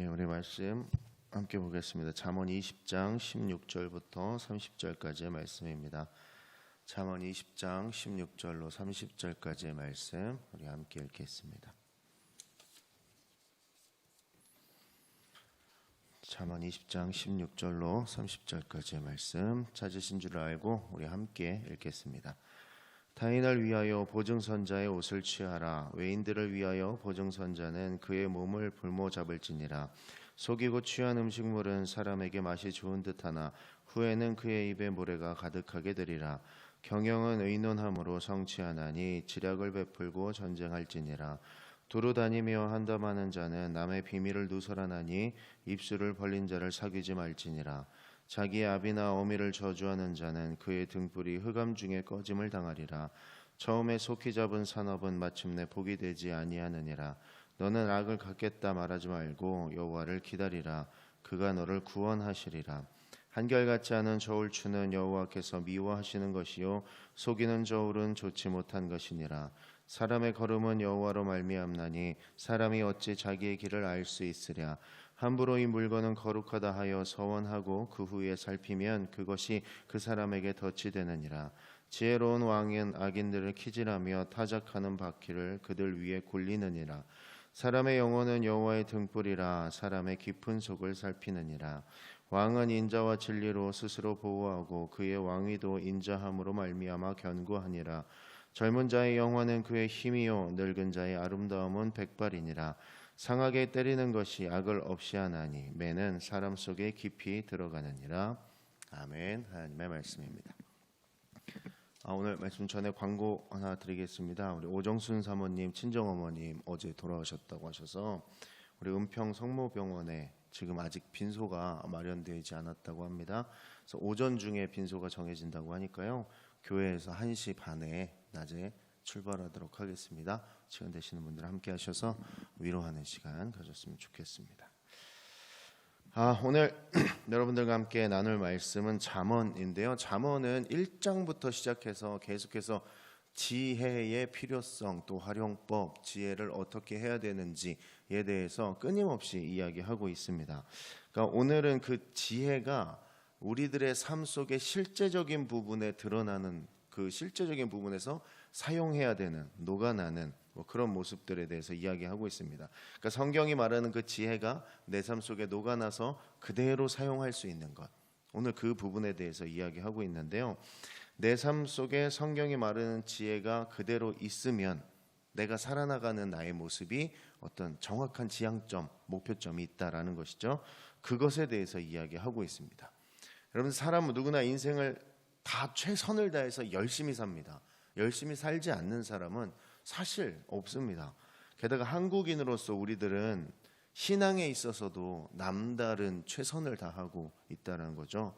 우리 말씀 함께 보겠습니다. 잠언 20장 16절부터 30절까지의 말씀입니다. 잠언 20장 16절로 30절까지의 말씀 우리 함께 읽겠습니다. 잠언 20장 16절로 30절까지의 말씀 찾으신 줄 알고 우리 함께 읽겠습니다. 타인을 위하여 보증선자의 옷을 취하라. 외인들을 위하여 보증선자는 그의 몸을 볼모 잡을지니라. 속이고 취한 음식물은 사람에게 맛이 좋은 듯하나 후에는 그의 입에 모래가 가득하게 되리라. 경영은 의논함으로 성취하나니 지략을 베풀고 전쟁할지니라. 두루 다니며 한담하는 자는 남의 비밀을 누설하나니 입술을 벌린 자를 사귀지 말지니라. 자기의 아비나 어미를 저주하는 자는 그의 등불이 흑암 중에 꺼짐을 당하리라. 처음에 속히 잡은 산업은 마침내 복이 되지 아니하느니라. 너는 악을 갚겠다 말하지 말고 여호와를 기다리라. 그가 너를 구원하시리라. 한결같지 않은 저울 추는 여호와께서 미워하시는 것이요 속이는 저울은 좋지 못한 것이니라. 사람의 걸음은 여호와로 말미암나니 사람이 어찌 자기의 길을 알 수 있으랴. 함부로 이 물건은 거룩하다 하여 서원하고 그 후에 살피면 그것이 그 사람에게 덫이 되느니라. 지혜로운 왕은 악인들을 키질하며 타작하는 바퀴를 그들 위에 굴리느니라. 사람의 영혼은 여호와의 등불이라. 사람의 깊은 속을 살피느니라. 왕은 인자와 진리로 스스로 보호하고 그의 왕위도 인자함으로 말미암아 견고하니라. 젊은 자의 영화는 그의 힘이요 늙은 자의 아름다움은 백발이니라. 상하게 때리는 것이 악을 없이 하나니 매는 사람 속에 깊이 들어가느니라. 아멘. 하나님의 말씀입니다. 오늘 말씀 전에 광고 하나 드리겠습니다. 우리 오정순 사모님 친정어머님 어제 돌아오셨다고 하셔서 우리 은평 성모병원에 지금 아직 빈소가 마련되지 않았다고 합니다. 그래서 오전 중에 빈소가 정해진다고 하니까요. 교회에서 1시 반에 낮에 출발하도록 하겠습니다. 시간 되시는 분들 함께 하셔서 위로하는 시간 가졌으면 좋겠습니다. 오늘 여러분들과 함께 나눌 말씀은 잠언인데요. 잠언은 1장부터 시작해서 계속해서 지혜의 필요성 또 활용법, 지혜를 어떻게 해야 되는지에 대해서 끊임없이 이야기하고 있습니다. 그러니까 오늘은 그 지혜가 우리들의 삶 속의 실제적인 부분에 드러나는 그 실제적인 부분에서 사용해야 되는, 녹아나는 그런 모습들에 대해서 이야기하고 있습니다. 그러니까 성경이 말하는 그 지혜가 내 삶 속에 녹아나서 그대로 사용할 수 있는 것, 오늘 그 부분에 대해서 이야기하고 있는데요. 내 삶 속에 성경이 말하는 지혜가 그대로 있으면 내가 살아나가는 나의 모습이 어떤 정확한 지향점, 목표점이 있다라는 것이죠. 그것에 대해서 이야기하고 있습니다. 여러분, 사람은 누구나 인생을 다 최선을 다해서 열심히 삽니다. 열심히 살지 않는 사람은 사실 없습니다. 게다가 한국인으로서 우리들은 신앙에 있어서도 남다른 최선을 다하고 있다는 거죠.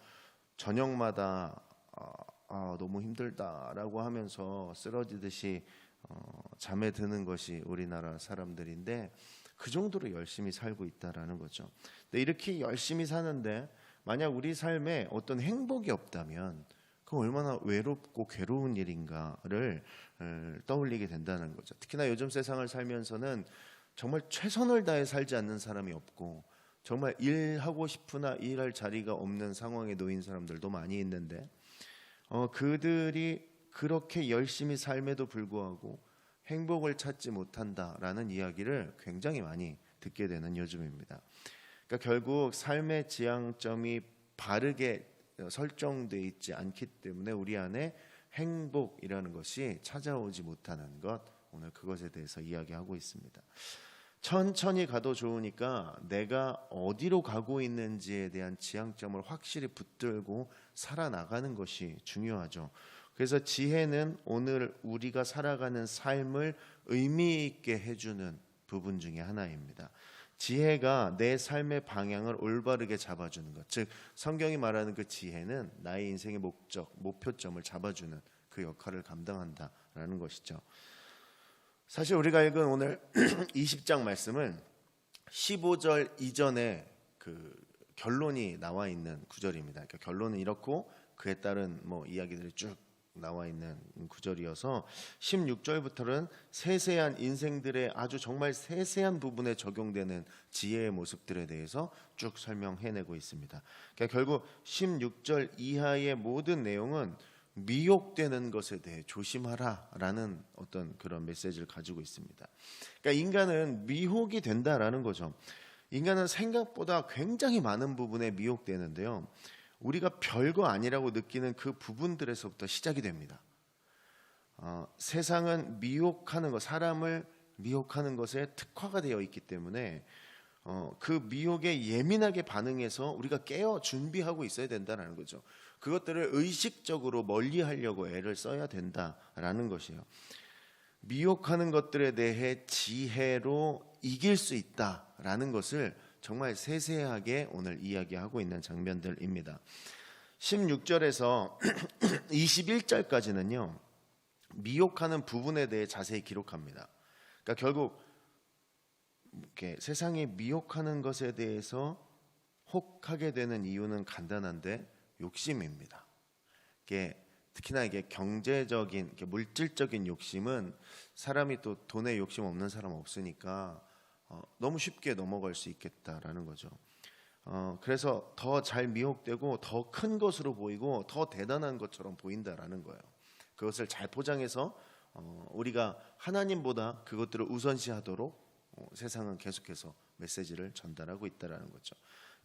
저녁마다 너무 힘들다라고 하면서 쓰러지듯이 잠에 드는 것이 우리나라 사람들인데 그 정도로 열심히 살고 있다라는 거죠. 근데 이렇게 열심히 사는데 만약 우리 삶에 어떤 행복이 없다면 그 얼마나 외롭고 괴로운 일인가를 떠올리게 된다는 거죠. 특히나 요즘 세상을 살면서는 정말 최선을 다해 살지 않는 사람이 없고 정말 일하고 싶으나 일할 자리가 없는 상황에 놓인 사람들도 많이 있는데 그들이 그렇게 열심히 삶에도 불구하고 행복을 찾지 못한다라는 이야기를 굉장히 많이 듣게 되는 요즘입니다. 그러니까 결국 삶의 지향점이 바르게 설정되어 있지 않기 때문에 우리 안에 행복이라는 것이 찾아오지 못하는 것, 오늘 그것에 대해서 이야기하고 있습니다. 천천히 가도 좋으니까 내가 어디로 가고 있는지에 대한 지향점을 확실히 붙들고 살아나가는 것이 중요하죠. 그래서 지혜는 오늘 우리가 살아가는 삶을 의미 있게 해주는 부분 중에 하나입니다. 지혜가 내 삶의 방향을 올바르게 잡아주는 것, 즉 성경이 말하는 그 지혜는 나의 인생의 목적, 목표점을 잡아주는 그 역할을 감당한다라는 것이죠. 사실 우리가 읽은 오늘 20장 말씀은 15절 이전에 그 결론이 나와 있는 구절입니다. 그러니까 결론은 이렇고 그에 따른 이야기들이 쭉 나와 있는 구절이어서 16절부터는 세세한 인생들의 아주 정말 세세한 부분에 적용되는 지혜의 모습들에 대해서 쭉 설명해내고 있습니다. 그러니까 결국 16절 이하의 모든 내용은 미혹되는 것에 대해 조심하라라는 어떤 그런 메시지를 가지고 있습니다. 그러니까 인간은 미혹이 된다라는 거죠. 인간은 생각보다 굉장히 많은 부분에 미혹되는데요. 우리가 별거 아니라고 느끼는 그 부분들에서부터 시작이 됩니다. 세상은 미혹하는 것, 사람을 미혹하는 것에 특화가 되어 있기 때문에 그 미혹에 예민하게 반응해서 우리가 깨어 준비하고 있어야 된다는 거죠. 그것들을 의식적으로 멀리하려고 애를 써야 된다라는 것이에요. 미혹하는 것들에 대해 지혜로 이길 수 있다라는 것을 정말 세세하게 오늘 이야기하고 있는 장면들입니다. 16절에서 21절까지는요. 미혹하는 부분에 대해 자세히 기록합니다. 그러니까 결국 이렇게 세상이 미혹하는 것에 대해서 혹하게 되는 이유는 간단한데 욕심입니다. 특히나 이게 경제적인, 이렇게 물질적인 욕심은 사람이 또 돈에 욕심 없는 사람 없으니까 너무 쉽게 넘어갈 수 있겠다라는 거죠. 그래서 더 잘 미혹되고 더 큰 것으로 보이고 더 대단한 것처럼 보인다라는 거예요. 그것을 잘 포장해서 우리가 하나님보다 그것들을 우선시하도록 세상은 계속해서 메시지를 전달하고 있다라는 거죠.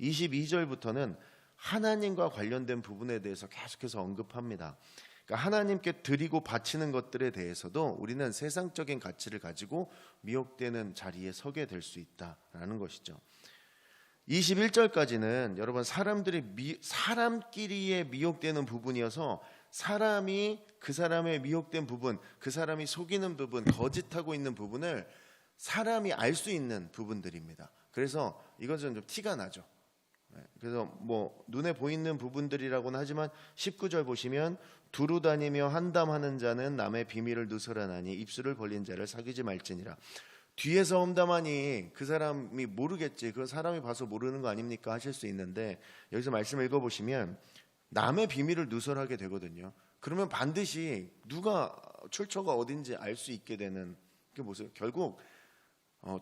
22절부터는 하나님과 관련된 부분에 대해서 계속해서 언급합니다. 그러니까 하나님께 드리고 바치는 것들에 대해서도 우리는 세상적인 가치를 가지고 미혹되는 자리에 서게 될 수 있다라는 것이죠. 21절까지는 여러분 사람끼리의 미혹되는 부분이어서 사람이 그 사람의 미혹된 부분, 그 사람이 속이는 부분, 거짓하고 있는 부분을 사람이 알 수 있는 부분들입니다. 그래서 이것은 좀 티가 나죠. 그래서 뭐 눈에 보이는 부분들이라고는 하지만 19절 보시면 두루 다니며 한담하는 자는 남의 비밀을 누설하나니 입술을 벌린 자를 사귀지 말지니라. 뒤에서 험담하니 그 사람이 모르겠지, 그 사람이 봐서 모르는 거 아닙니까 하실 수 있는데, 여기서 말씀을 읽어보시면 남의 비밀을 누설하게 되거든요. 그러면 반드시 누가 출처가 어딘지 알 수 있게 되는 그 모습. 결국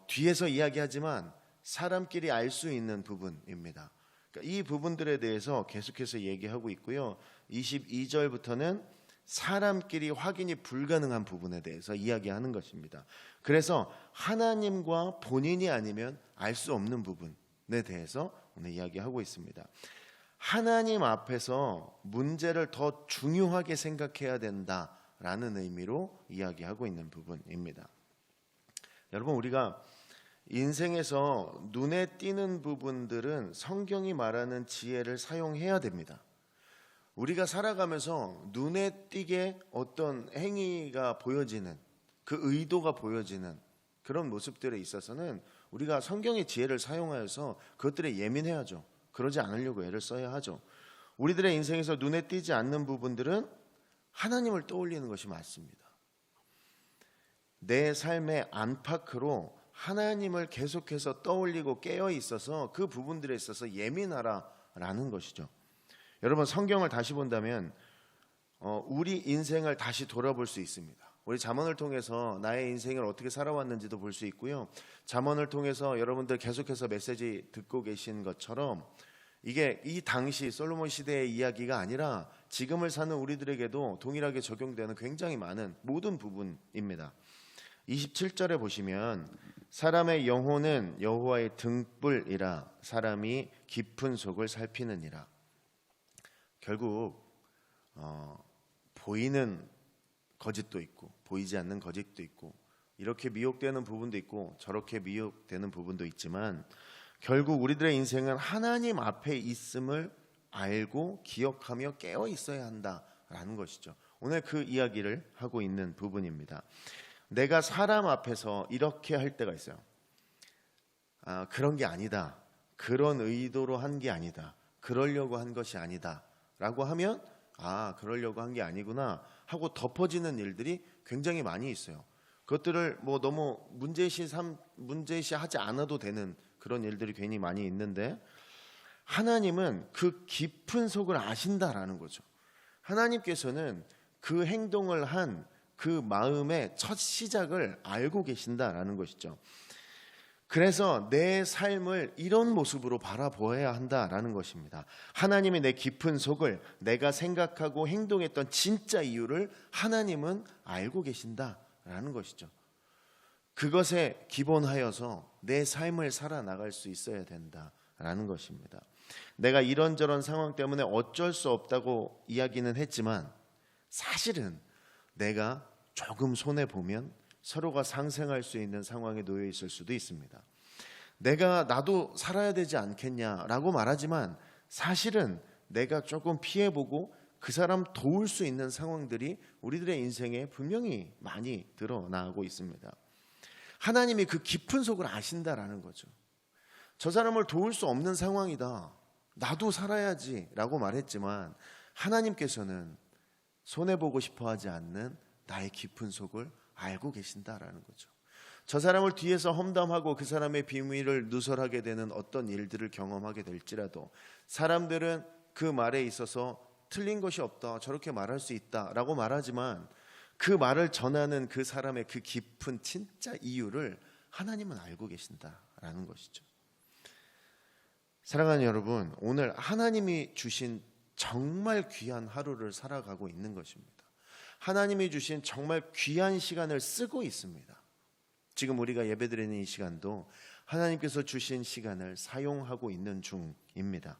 뒤에서 이야기하지만 사람끼리 알 수 있는 부분입니다. 그러니까 이 부분들에 대해서 계속해서 얘기하고 있고요. 22절부터는 사람끼리 확인이 불가능한 부분에 대해서 이야기하는 것입니다. 그래서 하나님과 본인이 아니면 알 수 없는 부분에 대해서 오늘 이야기하고 있습니다. 하나님 앞에서 문제를 더 중요하게 생각해야 된다라는 의미로 이야기하고 있는 부분입니다. 여러분, 우리가 인생에서 눈에 띄는 부분들은 성경이 말하는 지혜를 사용해야 됩니다. 우리가 살아가면서 눈에 띄게 어떤 행위가 보여지는, 그 의도가 보여지는 그런 모습들에 있어서는 우리가 성경의 지혜를 사용하여서 그것들에 예민해야죠. 그러지 않으려고 애를 써야 하죠. 우리들의 인생에서 눈에 띄지 않는 부분들은 하나님을 떠올리는 것이 맞습니다. 내 삶의 안팎으로 하나님을 계속해서 떠올리고 깨어 있어서 그 부분들에 있어서 예민하라라는 것이죠. 여러분, 성경을 다시 본다면 우리 인생을 다시 돌아볼 수 있습니다. 우리 잠언을 통해서 나의 인생을 어떻게 살아왔는지도 볼 수 있고요. 잠언을 통해서 여러분들 계속해서 메시지 듣고 계신 것처럼 이게 이 당시 솔로몬 시대의 이야기가 아니라 지금을 사는 우리들에게도 동일하게 적용되는 굉장히 많은 모든 부분입니다. 27절에 보시면 사람의 영혼은 여호와의 등불이라 사람이 깊은 속을 살피느니라. 결국 보이는 거짓도 있고 보이지 않는 거짓도 있고 이렇게 미혹되는 부분도 있고 저렇게 미혹되는 부분도 있지만 결국 우리들의 인생은 하나님 앞에 있음을 알고 기억하며 깨어 있어야 한다라는 것이죠. 오늘 그 이야기를 하고 있는 부분입니다. 내가 사람 앞에서 이렇게 할 때가 있어요. 그런 게 아니다. 그런 의도로 한 게 아니다. 그러려고 한 것이 아니다. 라고 하면 그러려고 한 게 아니구나 하고 덮어지는 일들이 굉장히 많이 있어요. 그것들을 뭐 너무 문제시하지 않아도 되는 그런 일들이 괜히 많이 있는데 하나님은 그 깊은 속을 아신다라는 거죠. 하나님께서는 그 행동을 한 그 마음의 첫 시작을 알고 계신다라는 것이죠. 그래서 내 삶을 이런 모습으로 바라보아야 한다라는 것입니다. 하나님이 내 깊은 속을, 내가 생각하고 행동했던 진짜 이유를 하나님은 알고 계신다라는 것이죠. 그것에 기본하여서 내 삶을 살아나갈 수 있어야 된다라는 것입니다. 내가 이런저런 상황 때문에 어쩔 수 없다고 이야기는 했지만 사실은 내가 조금 손해보면 서로가 상생할 수 있는 상황에 놓여 있을 수도 있습니다. 나도 살아야 되지 않겠냐라고 말하지만 사실은 내가 조금 피해보고 그 사람 도울 수 있는 상황들이 우리들의 인생에 분명히 많이 드러나고 있습니다. 하나님이 그 깊은 속을 아신다라는 거죠. 저 사람을 도울 수 없는 상황이다, 나도 살아야지 라고 말했지만 하나님께서는 손해보고 싶어 하지 않는 나의 깊은 속을 알고 계신다라는 거죠. 저 사람을 뒤에서 험담하고 그 사람의 비밀을 누설하게 되는 어떤 일들을 경험하게 될지라도 사람들은 그 말에 있어서 틀린 것이 없다, 저렇게 말할 수 있다 라고 말하지만 그 말을 전하는 그 사람의 그 깊은 진짜 이유를 하나님은 알고 계신다라는 것이죠. 사랑하는 여러분, 오늘 하나님이 주신 정말 귀한 하루를 살아가고 있는 것입니다. 하나님이 주신 정말 귀한 시간을 쓰고 있습니다. 지금 우리가 예배드리는 이 시간도 하나님께서 주신 시간을 사용하고 있는 중입니다.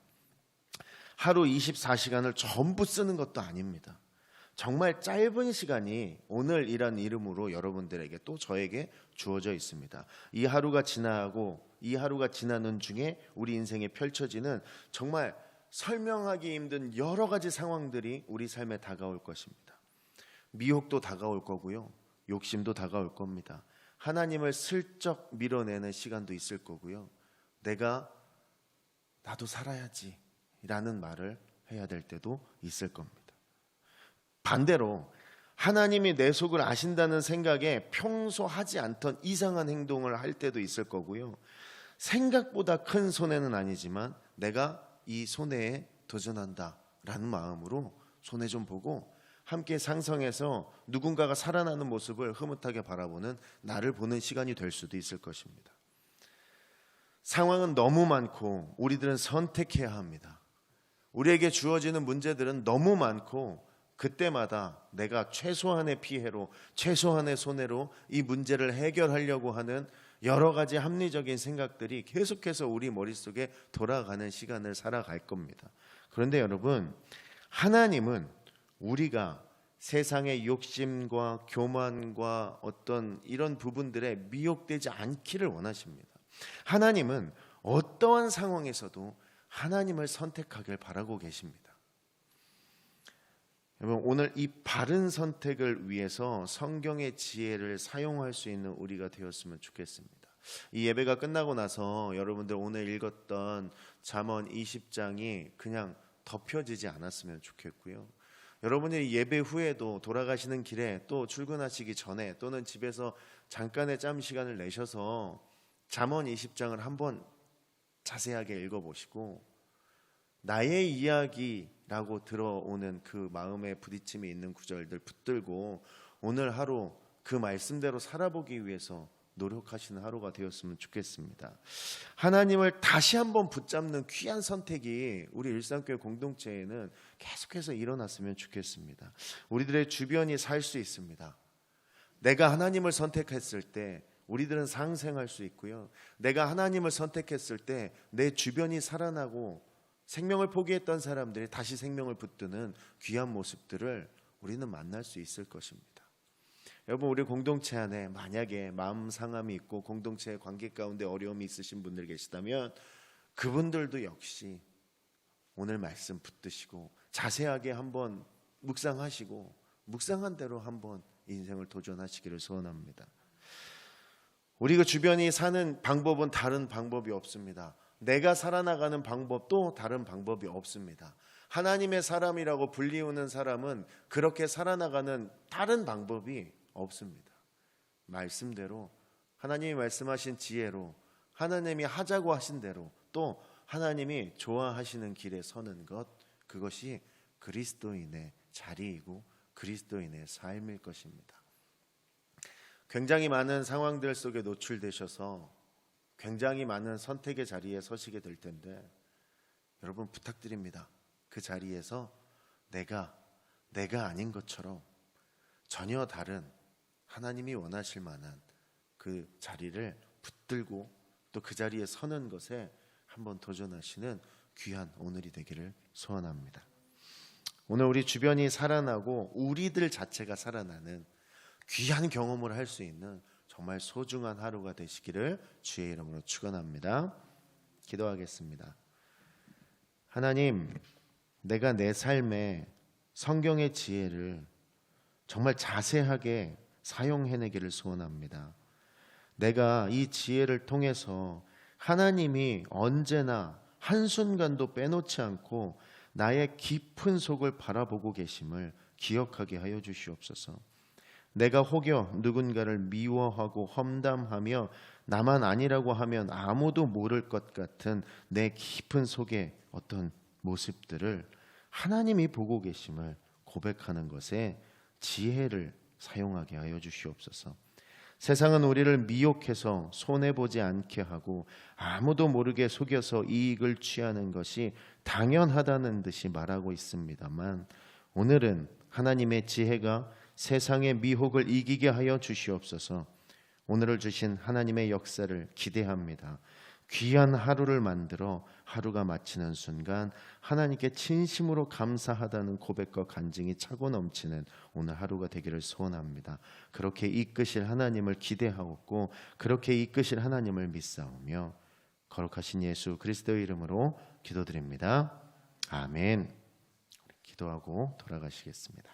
하루 24시간을 전부 쓰는 것도 아닙니다. 정말 짧은 시간이 오늘이란 이름으로 여러분들에게 또 저에게 주어져 있습니다. 이 하루가 지나고 이 하루가 지나는 중에 우리 인생에 펼쳐지는 정말 설명하기 힘든 여러 가지 상황들이 우리 삶에 다가올 것입니다. 미혹도 다가올 거고요, 욕심도 다가올 겁니다. 하나님을 슬쩍 밀어내는 시간도 있을 거고요, 나도 살아야지 라는 말을 해야 될 때도 있을 겁니다. 반대로 하나님이 내 속을 아신다는 생각에 평소 하지 않던 이상한 행동을 할 때도 있을 거고요, 생각보다 큰 손해는 아니지만 내가 이 손해에 도전한다 라는 마음으로 손해 좀 보고 함께 상성해서 누군가가 살아나는 모습을 흐뭇하게 바라보는 나를 보는 시간이 될 수도 있을 것입니다. 상황은 너무 많고 우리들은 선택해야 합니다. 우리에게 주어지는 문제들은 너무 많고 그때마다 내가 최소한의 피해로, 최소한의 손해로 이 문제를 해결하려고 하는 여러 가지 합리적인 생각들이 계속해서 우리 머릿속에 돌아가는 시간을 살아갈 겁니다. 그런데 여러분, 하나님은 우리가 세상의 욕심과 교만과 어떤 이런 부분들에 미혹되지 않기를 원하십니다. 하나님은 어떠한 상황에서도 하나님을 선택하길 바라고 계십니다. 여러분, 오늘 이 바른 선택을 위해서 성경의 지혜를 사용할 수 있는 우리가 되었으면 좋겠습니다. 이 예배가 끝나고 나서 여러분들 오늘 읽었던 잠언 20장이 그냥 덮여지지 않았으면 좋겠고요, 여러분이 예배 후에도 돌아가시는 길에 또 출근하시기 전에 또는 집에서 잠깐의 짬 시간을 내셔서 잠언 20장을 한번 자세하게 읽어보시고 나의 이야기라고 들어오는 그 마음에 부딪힘이 있는 구절들 붙들고 오늘 하루 그 말씀대로 살아보기 위해서 노력하시는 하루가 되었으면 좋겠습니다. 하나님을 다시 한번 붙잡는 귀한 선택이 우리 일상교회 공동체에는 계속해서 일어났으면 좋겠습니다. 우리들의 주변이 살 수 있습니다. 내가 하나님을 선택했을 때 우리들은 상생할 수 있고요, 내가 하나님을 선택했을 때 내 주변이 살아나고 생명을 포기했던 사람들이 다시 생명을 붙드는 귀한 모습들을 우리는 만날 수 있을 것입니다. 여러분, 우리 공동체 안에 만약에 마음 상함이 있고 공동체의 관계 가운데 어려움이 있으신 분들 계시다면 그분들도 역시 오늘 말씀 붙드시고 자세하게 한번 묵상하시고 묵상한 대로 한번 인생을 도전하시기를 소원합니다. 우리 그 주변이 사는 방법은 다른 방법이 없습니다. 내가 살아나가는 방법도 다른 방법이 없습니다. 하나님의 사람이라고 불리우는 사람은 그렇게 살아나가는 다른 방법이 없습니다. 말씀대로 하나님이 말씀하신 지혜로 하나님이 하자고 하신 대로 또 하나님이 좋아하시는 길에 서는 것, 그것이 그리스도인의 자리이고 그리스도인의 삶일 것입니다. 굉장히 많은 상황들 속에 노출되셔서 굉장히 많은 선택의 자리에 서시게 될 텐데, 여러분 부탁드립니다. 그 자리에서 내가 아닌 것처럼 전혀 다른 하나님이 원하실 만한 그 자리를 붙들고 또 그 자리에 서는 것에 한번 도전하시는 귀한 오늘이 되기를 소원합니다. 오늘 우리 주변이 살아나고 우리들 자체가 살아나는 귀한 경험을 할 수 있는 정말 소중한 하루가 되시기를 주의 이름으로 축원합니다. 기도하겠습니다. 하나님, 내가 내 삶에 성경의 지혜를 정말 자세하게 사용해내기를 소원합니다. 내가 이 지혜를 통해서 하나님이 언제나 한순간도 빼놓지 않고 나의 깊은 속을 바라보고 계심을 기억하게 하여 주시옵소서. 내가 혹여 누군가를 미워하고 험담하며 나만 아니라고 하면 아무도 모를 것 같은 내 깊은 속의 어떤 모습들을 하나님이 보고 계심을 고백하는 것에 지혜를 사용하게 하여 주시옵소서. 세상은 우리를 미혹해서 손해보지 않게 하고 아무도 모르게 속여서 이익을 취하는 것이 당연하다는 듯이 말하고 있습니다만, 오늘은 하나님의 지혜가 세상의 미혹을 이기게 하여 주시옵소서. 오늘을 주신 하나님의 역사를 기대합니다. 귀한 하루를 만들어 하루가 마치는 순간 하나님께 진심으로 감사하다는 고백과 간증이 차고 넘치는 오늘 하루가 되기를 소원합니다. 그렇게 이끄실 하나님을 기대하고 그렇게 이끄실 하나님을 믿사오며 거룩하신 예수 그리스도의 이름으로 기도드립니다. 아멘. 기도하고 돌아가시겠습니다.